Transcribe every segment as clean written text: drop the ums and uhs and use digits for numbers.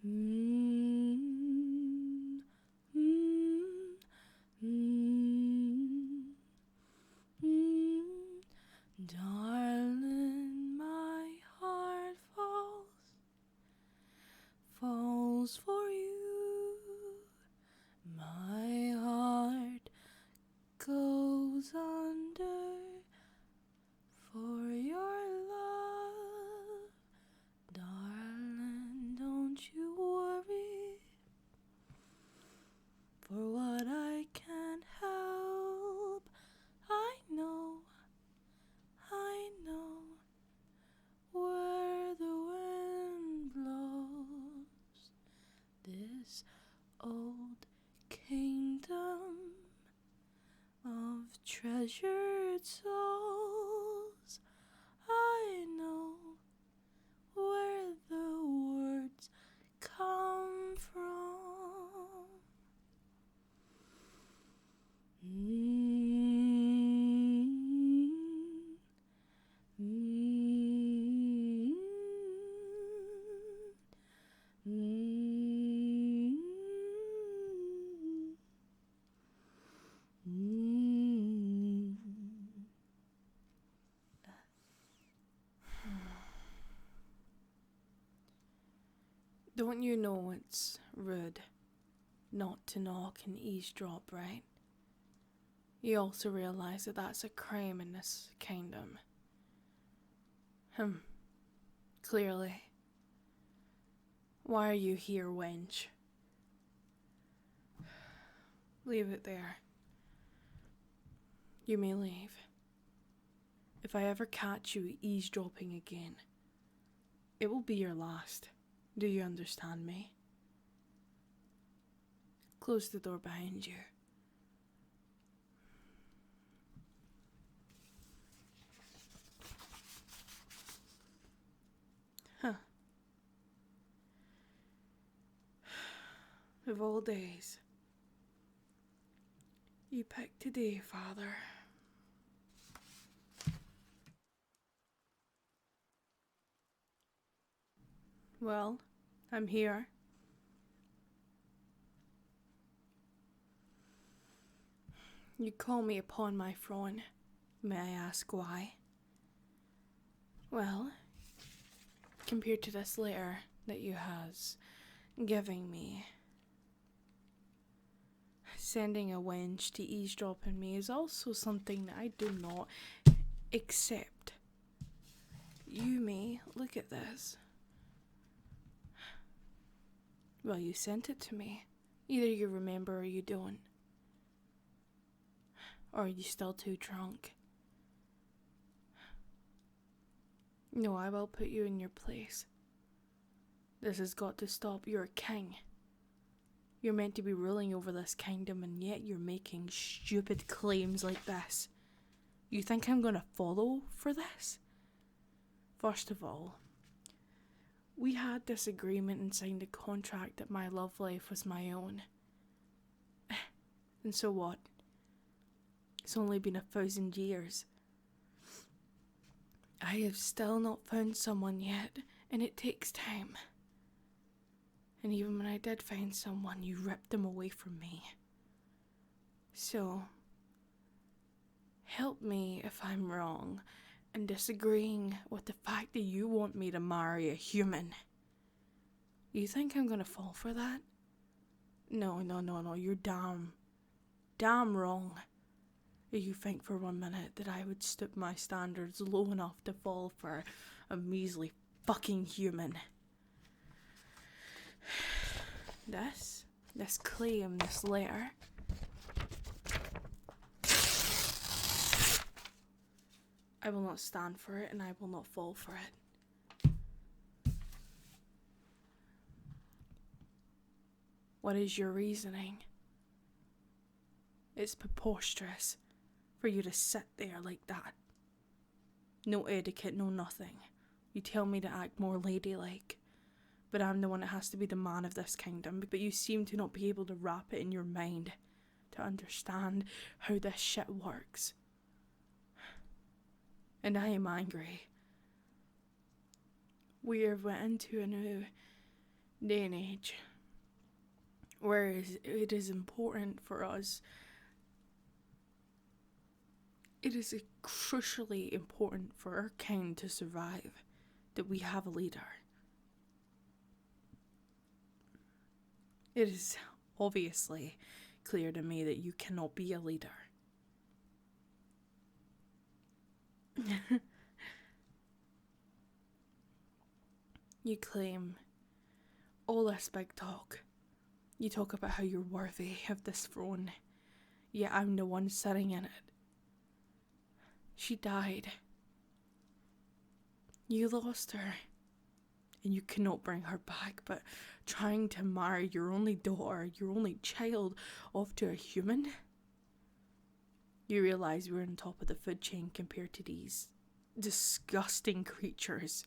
Mm, mm, mm, mm. Darling, my heart falls for you. My heart goes under for your love. Darling, don't you worry, for what I can't help. I know where the wind blows. This old kingdom of treasured souls. I know where the words come from. Don't you know it's rude not to knock and eavesdrop, right? You also realize that that's a crime in this kingdom. Clearly. Why are you here, wench? Leave it there. You may leave. If I ever catch you eavesdropping again, it will be your last. Do you understand me? Close the door behind you. Of all days, you picked today, Father. Well, I'm here. You call me upon my throne. May I ask why? Well, compared to this letter that you has giving me, sending a wench to eavesdrop on me is also something that I do not accept. You may look at this. Well, you sent it to me. Either you remember or you don't. Or are you still too drunk? No, I will put you in your place. This has got to stop. You're a king. You're meant to be ruling over this kingdom, and yet you're making stupid claims like this. You think I'm gonna follow for this? First of all, we had this agreement and signed a contract that my love life was my own. And so what? It's only been 1,000 years. I have still not found someone yet, and it takes time. And even when I did find someone, you ripped them away from me. So, help me if I'm wrong and disagreeing with the fact that you want me to marry a human. You think I'm gonna fall for that? No, you're damn wrong. You think for 1 minute that I would stoop my standards low enough to fall for a measly fucking human. This claim, this letter, I will not stand for it and I will not fall for it. What is your reasoning? It's preposterous for you to sit there like that. No etiquette, no nothing. You tell me to act more ladylike, but I'm the one that has to be the man of this kingdom. But you seem to not be able to wrap it in your mind to understand how this shit works. And I am angry. We have went into a new day and age, whereas it is important for us, it is crucially important for our kind to survive that we have a leader. It is obviously clear to me that you cannot be a leader. You claim all this big talk. You talk about how you're worthy of this throne, yet I'm the one sitting in it. She died. You lost her, and you cannot bring her back, but trying to marry your only daughter, your only child, off to a human? You realise we're on top of the food chain compared to these disgusting creatures.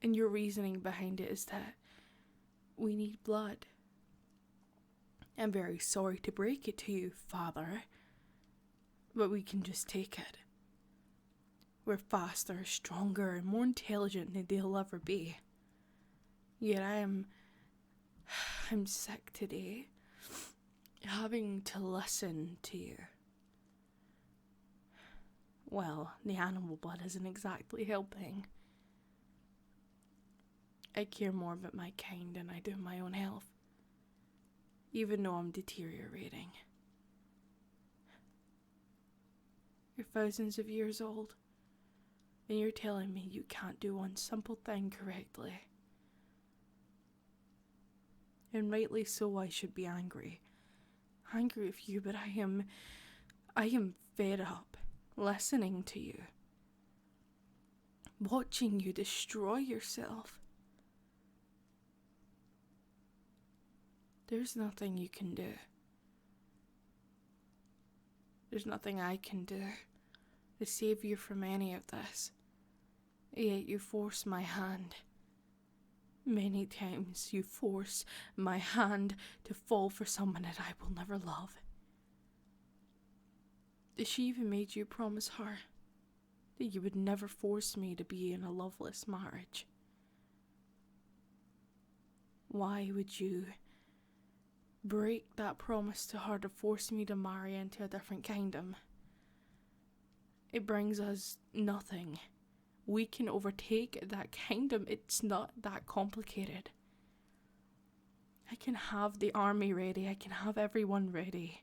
And your reasoning behind it is that we need blood. I'm very sorry to break it to you, Father, but we can just take it. We're faster, stronger, and more intelligent than they'll ever be. Yet I'm sick today, having to listen to you. Well, the animal blood isn't exactly helping. I care more about my kind than I do my own health, even though I'm deteriorating. You're thousands of years old, and you're telling me you can't do one simple thing correctly. And rightly so, I should be angry. Angry with you, but I am fed up listening to you, watching you destroy yourself. There's nothing you can do. There's nothing I can do to save you from any of this. Yet you force my hand. Many times you force my hand to fall for someone that I will never love. She even made you promise her that you would never force me to be in a loveless marriage. Why would you break that promise to her to force me to marry into a different kingdom? It brings us nothing. We can overtake that kingdom. It's not that complicated. I can have the army ready. I can have everyone ready.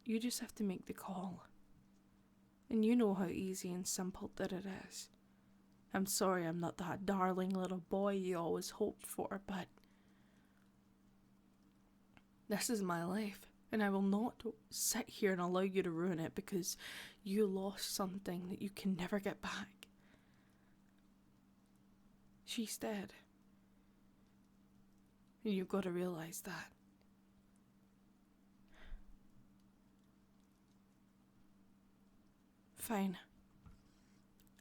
You just have to make the call. And you know how easy and simple that it is. I'm sorry I'm not that darling little boy you always hoped for, but this is my life, and I will not sit here and allow you to ruin it because you lost something that you can never get back. She's dead. And you've got to realise that. Fine.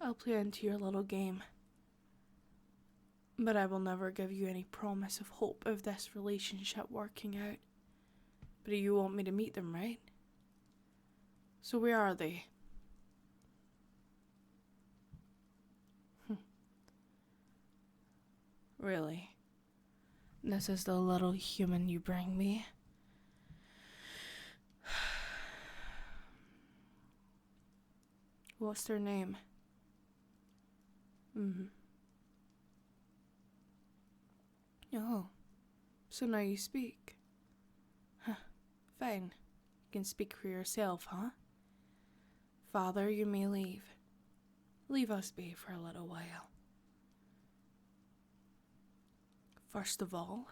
I'll play into your little game. But I will never give you any promise of hope of this relationship working out. But you want me to meet them, right? So where are they? Really? This is the little human you bring me? What's their name? Oh, so now you speak. Fine. You can speak for yourself, huh? Father, you may leave. Leave us be for a little while. First of all,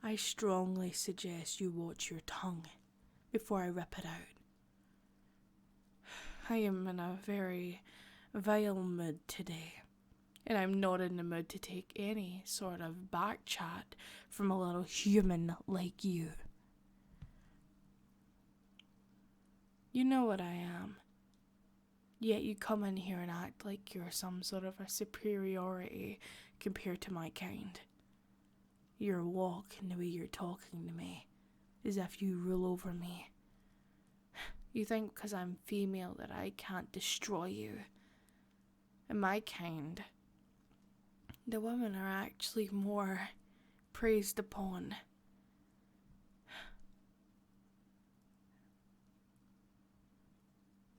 I strongly suggest you watch your tongue before I rip it out. I am in a very vile mood today, and I'm not in the mood to take any sort of back chat from a little human like you. You know what I am, yet you come in here and act like you're some sort of a superiority compared to my kind. Your walk and the way you're talking to me, as if you rule over me. You think because I'm female that I can't destroy you. In my kind, the women are actually more praised upon.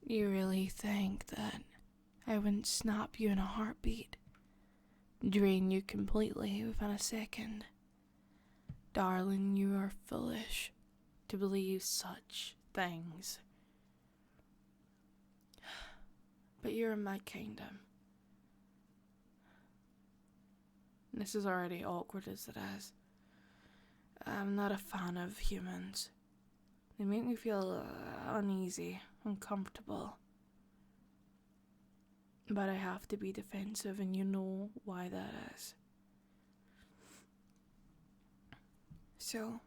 You really think that I wouldn't snap you in a heartbeat, drain you completely within a second? Darling, you are foolish to believe such things. But you're in my kingdom. This is already awkward as it is. I'm not a fan of humans. They make me feel uneasy, uncomfortable. But I have to be defensive, and you know why that is. So,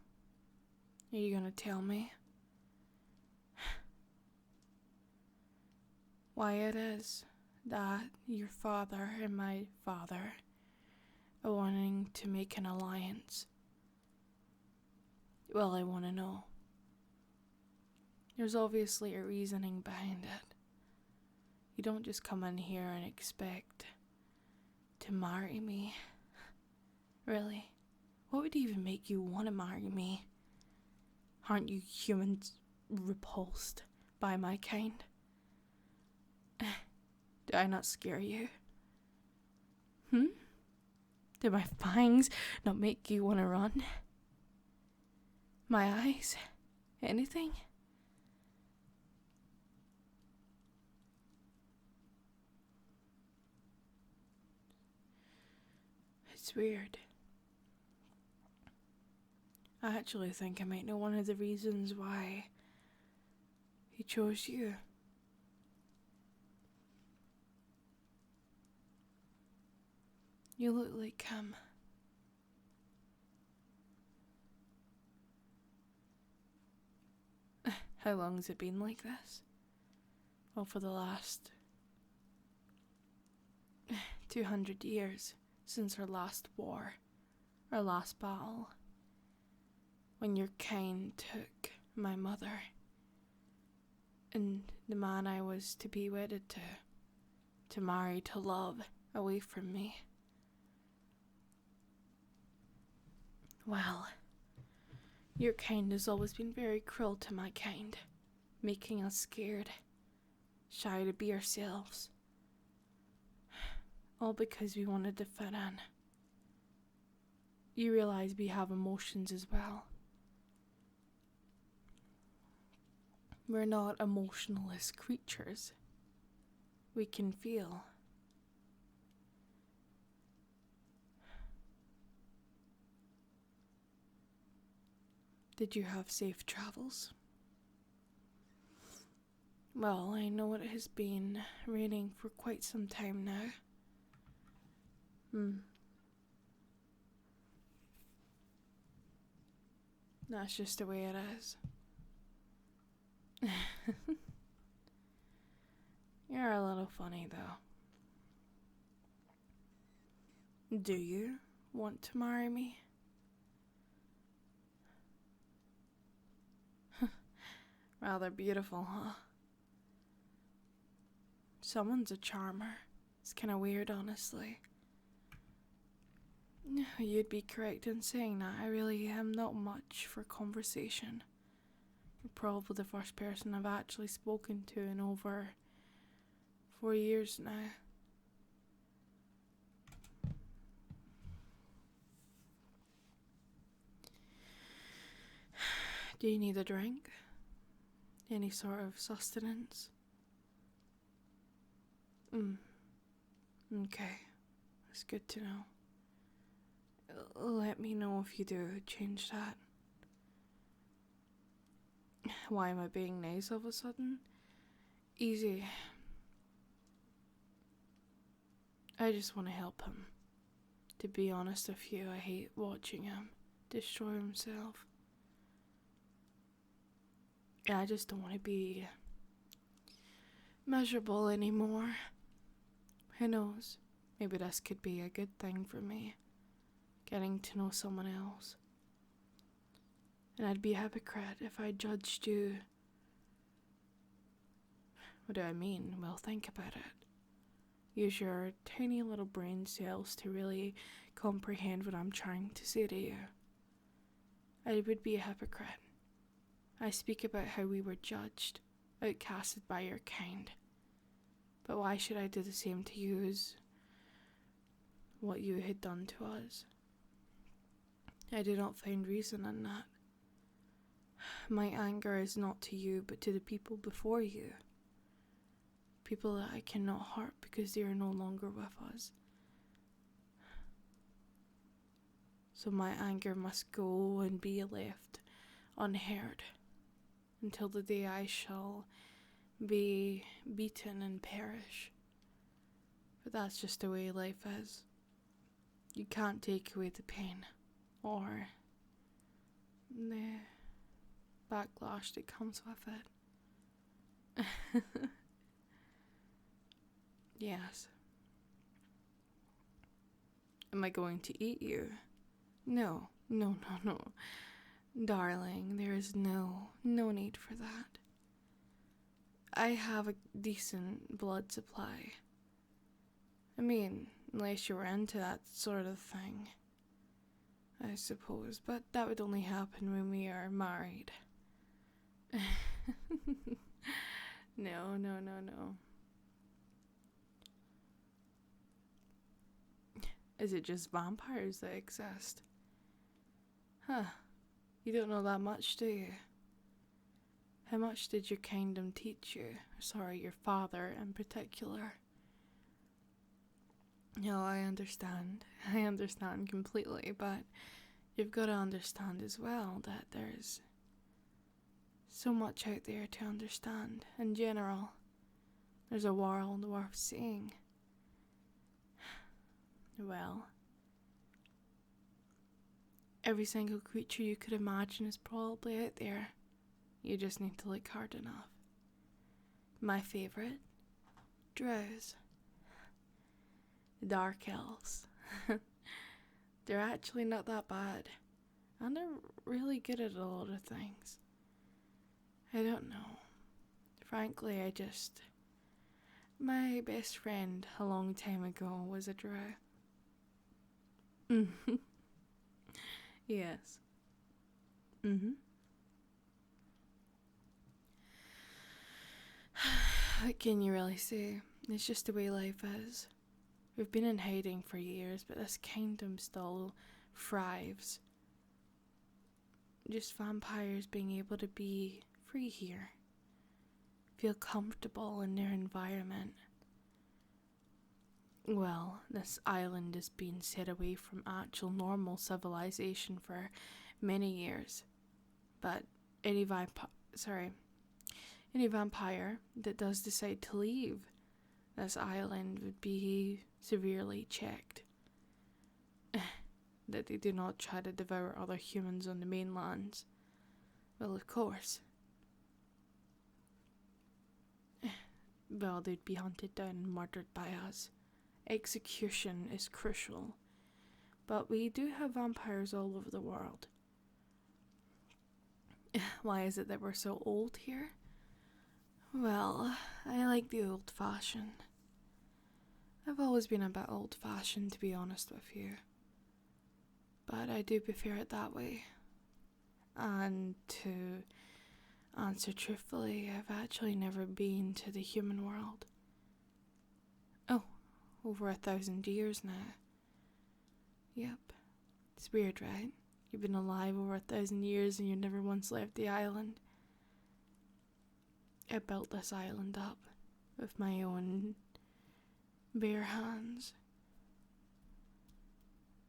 are you gonna tell me why it is that your father and my father are wanting to make an alliance? Well, I want to know. There's obviously a reasoning behind it. You don't just come in here and expect to marry me. Really? What would even make you want to marry me? Aren't you humans repulsed by my kind? Do I not scare you? Do my fangs not make you want to run? My eyes? Anything? It's weird. I actually think I might know one of the reasons why he chose you. You look like him. How long has it been like this? Well, for the last 200 years since our last war, our last battle, when your kind took my mother and the man I was to be wedded to marry, to love, away from me. Well, your kind has always been very cruel to my kind, making us scared, shy to be ourselves. All because we wanted to fit in. You realize we have emotions as well. We're not emotionless creatures. We can feel. Did you have safe travels? Well, I know it has been raining for quite some time now. That's just the way it is. You're a little funny, though. Do you want to marry me? Rather beautiful, huh? Someone's a charmer. It's kind of weird, honestly. You'd be correct in saying that. I really am not much for conversation. You're probably the first person I've actually spoken to in over 4 years now. Do you need a drink? Any sort of sustenance? Okay. That's good to know. Let me know if you do change that. Why am I being nice all of a sudden? Easy. I just want to help him. To be honest with you, I hate watching him destroy himself. I just don't want to be miserable anymore. Who knows? Maybe this could be a good thing for me. Getting to know someone else. And I'd be a hypocrite if I judged you. What do I mean? Well, think about it. use your tiny little brain cells to really comprehend what I'm trying to say to you. I would be a hypocrite. I speak about how we were judged, outcasted by your kind. But why should I do the same to you as what you had done to us? I do not find reason in that. My anger is not to you, but to the people before you. People that I cannot hurt because they are no longer with us. So my anger must go and be left unheard until the day I shall be beaten and perish. But that's just the way life is. You can't take away the pain or the backlash that comes with it. Yes. Am I going to eat you? No. Darling, there is no need for that. I have a decent blood supply. I mean, unless you were into that sort of thing, I suppose, but that would only happen when we are married. No. Is it just vampires that exist? Huh. You don't know that much, do you? How much did your kingdom teach you? Sorry, your father in particular. No, I understand. I understand completely, but you've got to understand as well that there's so much out there to understand. In general, there's a world worth seeing. Well, every single creature you could imagine is probably out there. You just need to look hard enough. My favourite? Drows. The Dark Elves. They're actually not that bad. And they're really good at a lot of things. I don't know. Frankly, my best friend a long time ago was a drow. Yes. What can you really say? It's just the way life is. We've been in hiding for years, but this kingdom still thrives. Just vampires being able to be free here. Feel comfortable in their environment. Well, this island has been set away from actual normal civilization for many years. But any vampire that does decide to leave this island would be severely checked. That they do not try to devour other humans on the mainlands. Well, of course. Well, they'd be hunted down and murdered by us. Execution is crucial. But we do have vampires all over the world. Why is it that we're so old here? Well, I like the old-fashioned. I've always been a bit old-fashioned, to be honest with you. But I do prefer it that way. And to answer truthfully, I've actually never been to the human world. Oh, over 1,000 years now. Yep. It's weird, right? You've been alive over 1,000 years and you never once left the island. I built this island up with my own bare hands.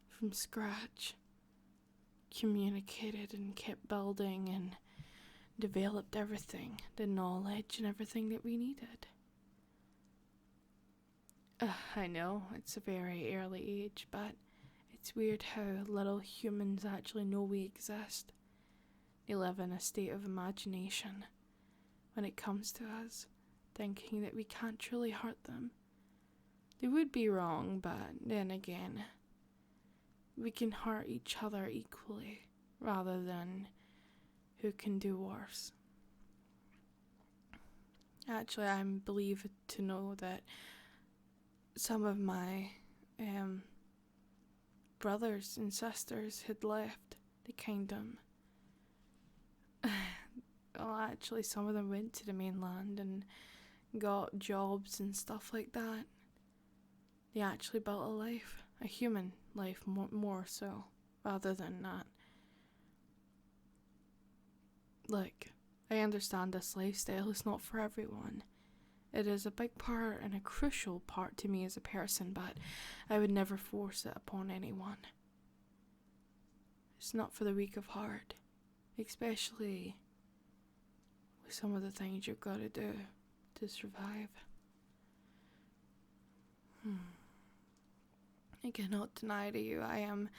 From scratch. Communicated and kept building and developed everything, the knowledge and everything that we needed. I know, it's a very early age, but it's weird how little humans actually know we exist. They live in a state of imagination when it comes to us, thinking that we can't truly hurt them. They would be wrong, but then again, we can hurt each other equally, rather than who can do worse. Actually, I'm believed to know that some of my brothers and sisters had left the kingdom. Well, actually, some of them went to the mainland and got jobs and stuff like that. They actually built a life, a human life more so, rather than that. Look, I understand this lifestyle is not for everyone. It is a big part and a crucial part to me as a person, but I would never force it upon anyone. It's not for the weak of heart, especially with some of the things you've got to do to survive. I cannot deny to you I am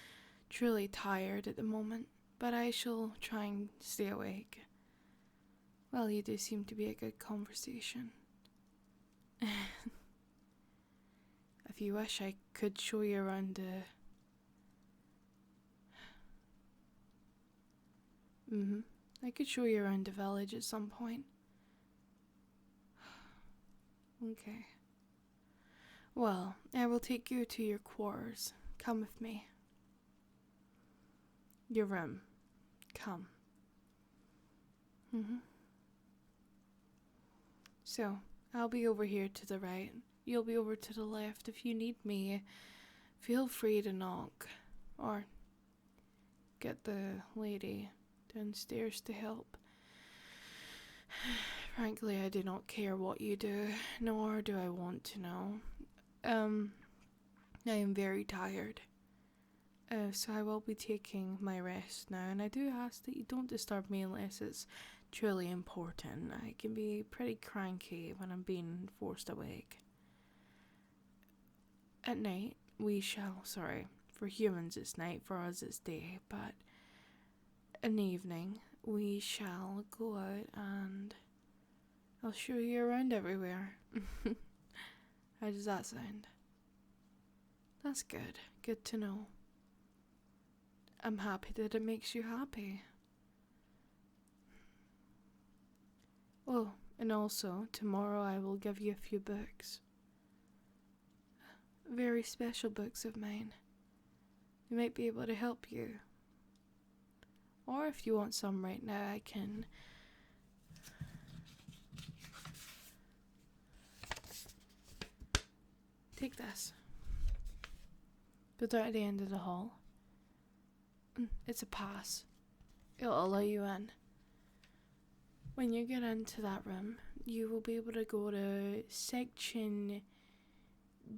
truly tired at the moment, but I shall try and stay awake. Well, you do seem to be a good conversation. If you wish, I could show you around I could show you around the village at some point. Okay. Well, I will take you to your quarters. Come with me. Your room. Come. So, I'll be over here to the right. You'll be over to the left. If you need me, feel free to knock. Or get the lady downstairs to help. Frankly, I do not care what you do, nor do I want to know. I am very tired. So I will be taking my rest now, and I do ask that you don't disturb me unless it's truly important. I can be pretty cranky when I'm being forced awake. At night, for humans it's night, for us it's day, but in the evening, we shall go out and I'll show you around everywhere. How does that sound? That's good. Good to know. I'm happy that it makes you happy. Oh, and also, tomorrow I will give you a few books. Very special books of mine. They might be able to help you. Or if you want some right now, I can... Take this. Go down at the end of the hall. It's a pass. It'll allow you in. When you get into that room, you will be able to go to section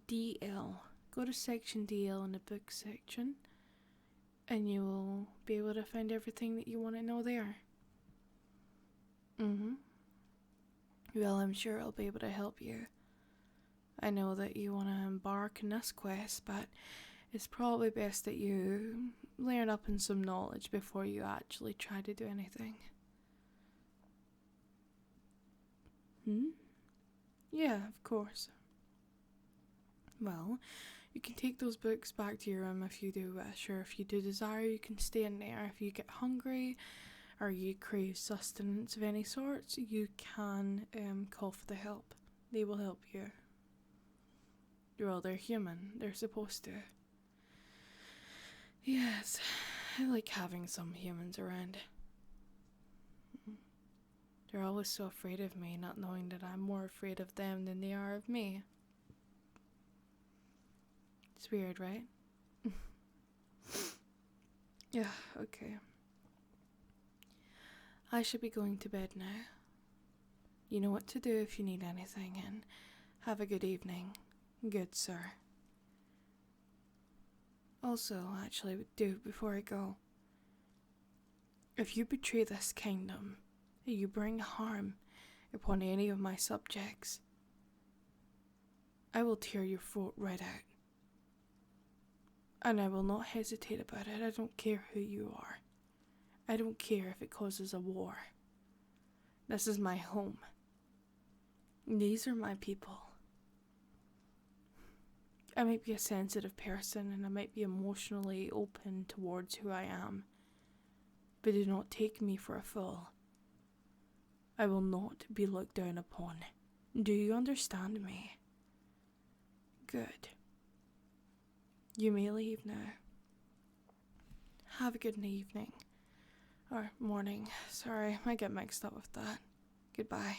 DL. Go to section DL in the book section, and you will be able to find everything that you want to know there. Well, I'm sure I'll be able to help you. I know that you want to embark on this quest, but it's probably best that you learn up in some knowledge before you actually try to do anything. Yeah, of course. Well, you can take those books back to your room if you do wish, or if you do desire, you can stay in there. If you get hungry or you crave sustenance of any sort, you can call for the help. They will help you. Well, they're human. They're supposed to. Yes, I like having some humans around. They're always so afraid of me, not knowing that I'm more afraid of them than they are of me. It's weird, right? Yeah, okay. I should be going to bed now. You know what to do if you need anything, and have a good evening, good sir. Also, actually, before I go, if you betray this kingdom, if you bring harm upon any of my subjects, I will tear your throat right out. And I will not hesitate about it. I don't care who you are. I don't care if it causes a war. This is my home. These are my people. I might be a sensitive person and I might be emotionally open towards who I am, but do not take me for a fool. I will not be looked down upon. Do you understand me? Good. You may leave now. Have a good evening. Or morning. Sorry, I get mixed up with that. Goodbye.